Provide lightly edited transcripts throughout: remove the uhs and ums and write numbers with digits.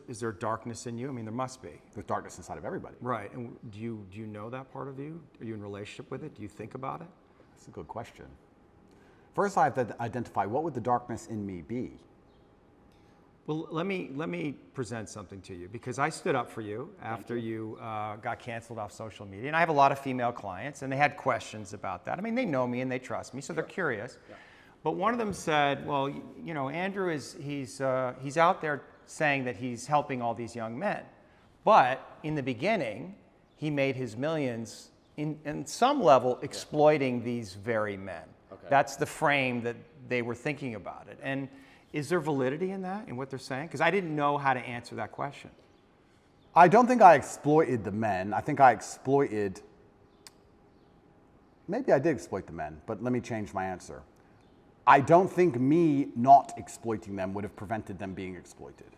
is there darkness in you? I mean, there must be. There's darkness inside of everybody. Right, and do you know that part of you? Are you in a relationship with it? Do you think about it? That's a good question. First, I have to identify what would the darkness in me be. Well, let me present something to you, because I stood up for you after you got canceled off social media, and I have a lot of female clients, and they had questions about that. I mean, they know me and they trust me, so they're curious. Yeah. But one of them said, "Well, you know, Andrew he's out there saying that he's helping all these young men, but in the beginning, he made his millions in some level exploiting these very men." Okay. That's the frame that they were thinking about it, and. Is there validity in that, in what they're saying? Because I didn't know how to answer that question. I don't think I exploited the men. I think I exploited, maybe I did exploit the men, but let me change my answer. I don't think me not exploiting them would have prevented them being exploited.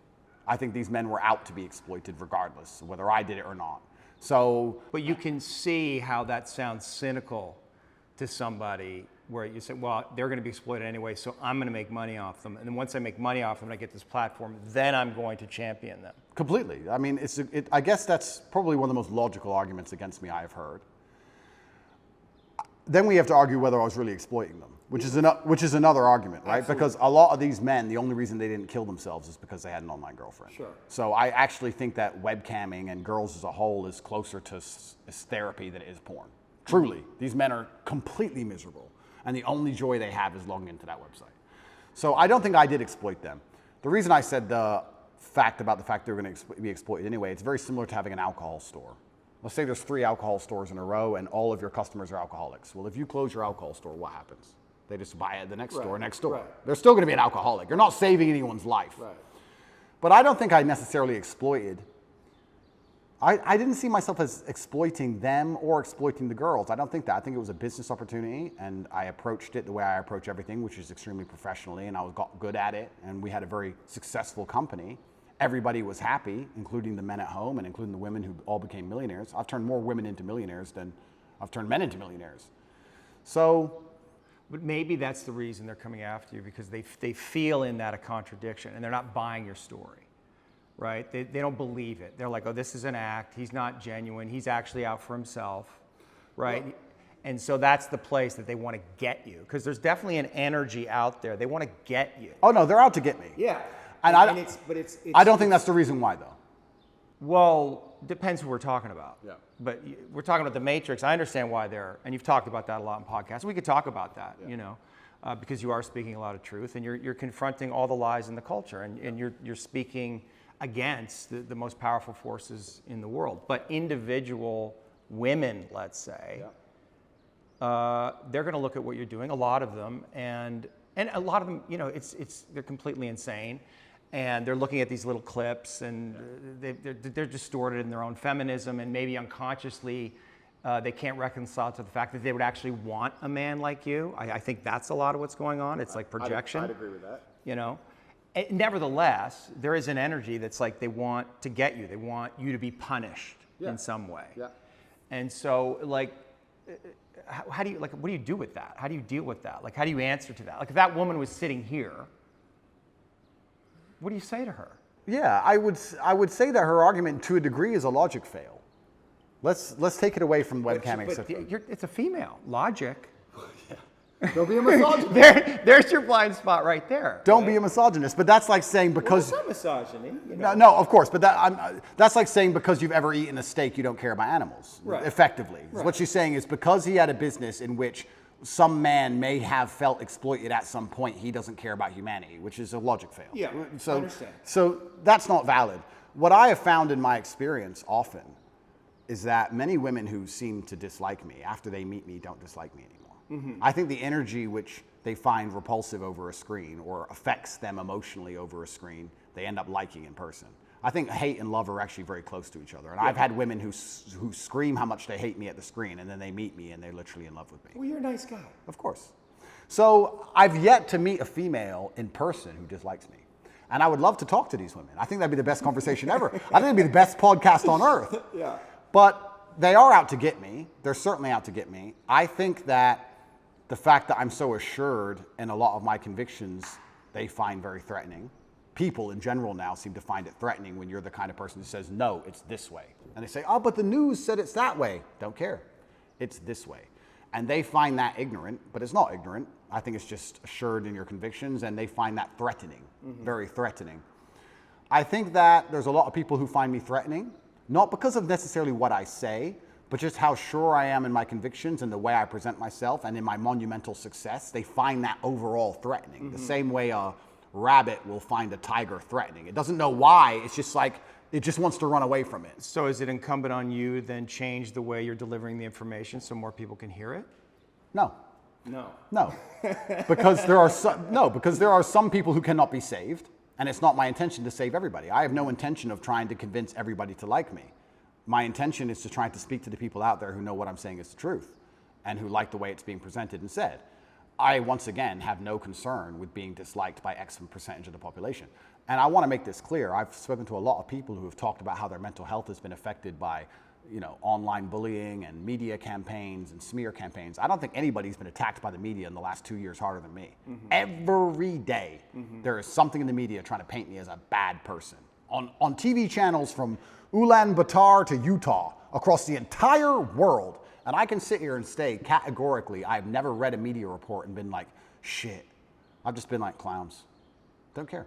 I think these men were out to be exploited regardless, whether I did it or not. So, but you can see how that sounds cynical to somebody, where you say, well, they're going to be exploited anyway, so I'm going to make money off them. And then once I make money off them and I get this platform, then I'm going to champion them. Completely. I mean, I guess that's probably one of the most logical arguments against me I've heard. Then we have to argue whether I was really exploiting them, which is another argument, right? Absolutely. Because a lot of these men, the only reason they didn't kill themselves is because they had an online girlfriend. Sure. So I actually think that webcamming and girls as a whole is closer to therapy than it is porn. Truly. These men are completely miserable. And the only joy they have is logging into that website. So I don't think I did exploit them. The reason I said the fact they were going to be exploited anyway, it's very similar to having an alcohol store. Let's say there's 3 alcohol stores in a row and all of your customers are alcoholics. Well, if you close your alcohol store, what happens? They just buy at the next store next door. Right. They're still going to be an alcoholic. You're not saving anyone's life. Right. But I don't think I necessarily exploited. I didn't see myself as exploiting them or exploiting the girls. I don't think that. I think it was a business opportunity, and I approached it the way I approach everything, which is extremely professionally, and I got good at it, and we had a very successful company. Everybody was happy, including the men at home and including the women who all became millionaires. I've turned more women into millionaires than I've turned men into millionaires. So, but maybe that's the reason they're coming after you, because they feel in that a contradiction, and they're not buying your story. Right? They don't believe it. They're like, oh, this is an act. He's not genuine. He's actually out for himself. Right? Well, and so that's the place that they want to get you, because there's definitely an energy out there. They want to get you. Oh, no, they're out to get me. Yeah. And I don't think that's the reason why, though. Well, depends who we're talking about. Yeah. But we're talking about the Matrix. I understand why they're, and you've talked about that a lot in podcasts. We could talk about that, you know, because you are speaking a lot of truth, and you're confronting all the lies in the culture, and you're speaking against the most powerful forces in the world. But individual women, let's say, they're going to look at what you're doing, a lot of them, and a lot of them, you know, they're completely insane, and they're looking at these little clips, and they're distorted in their own feminism, and maybe unconsciously they can't reconcile to the fact that they would actually want a man like you. I think that's a lot of what's going on. It's like projection. I'd agree with that. You know? Nevertheless, there is an energy that's like they want to get you. They want you to be punished in some way. Yeah. And so, like, how do you, like, what do you do with that? How do you deal with that? Like, how do you answer to that? Like, if that woman was sitting here, what do you say to her? Yeah, I would say that her argument, to a degree, is a logic fail. Let's take it away from webcamming. But it's a female logic. Don't be a misogynist. There's your blind spot right there. Don't be a misogynist. But that's like saying because... Well, it's not misogyny. You know? No, of course. But that's like saying because you've ever eaten a steak, you don't care about animals. Right. Effectively. Right. What she's saying is because he had a business in which some man may have felt exploited at some point, he doesn't care about humanity, which is a logic fail. Yeah, I understand. So that's not valid. What I have found in my experience often is that many women who seem to dislike me, after they meet me, don't dislike me anymore. Mm-hmm. I think the energy which they find repulsive over a screen or affects them emotionally over a screen, they end up liking in person. I think hate and love are actually very close to each other. And I've had women who scream how much they hate me at the screen, and then they meet me and they're literally in love with me. Well, you're a nice guy. Of course. So I've yet to meet a female in person who dislikes me. And I would love to talk to these women. I think that'd be the best conversation ever. I think it'd be the best podcast on earth. Yeah. But they are out to get me. They're certainly out to get me. I think that the fact that I'm so assured in a lot of my convictions, they find very threatening. people in general now seem to find it threatening when you're the kind of person who says, no, it's this way. And they say, oh, but the news said it's that way. Don't care. It's this way. And they find that ignorant, but it's not ignorant. I think it's just assured in your convictions, and they find that threatening, very threatening. I think that there's a lot of people who find me threatening, not because of necessarily what I say, but just how sure I am in my convictions and the way I present myself and in my monumental success. They find that overall threatening, the same way a rabbit will find a tiger threatening. It doesn't know why, it's just like, it just wants to run away from it. So is it incumbent on you then change the way you're delivering the information so more people can hear it? No. No. Because there are some people who cannot be saved, and it's not my intention to save everybody. I have no intention of trying to convince everybody to like me. My intention is to try to speak to the people out there who know what I'm saying is the truth and who like the way it's being presented and said. I, once again, have no concern with being disliked by X percentage of the population. And I want to make this clear. I've spoken to a lot of people who have talked about how their mental health has been affected by, online bullying and media campaigns and smear campaigns. I don't think anybody's been attacked by the media in the last 2 years harder than me. Every day, there is something in the media trying to paint me as a bad person. On TV channels from Ulaanbaatar to Utah, across the entire world. And I can sit here and say categorically, I've never read a media report and been like, shit. I've just been like, clowns. Don't care.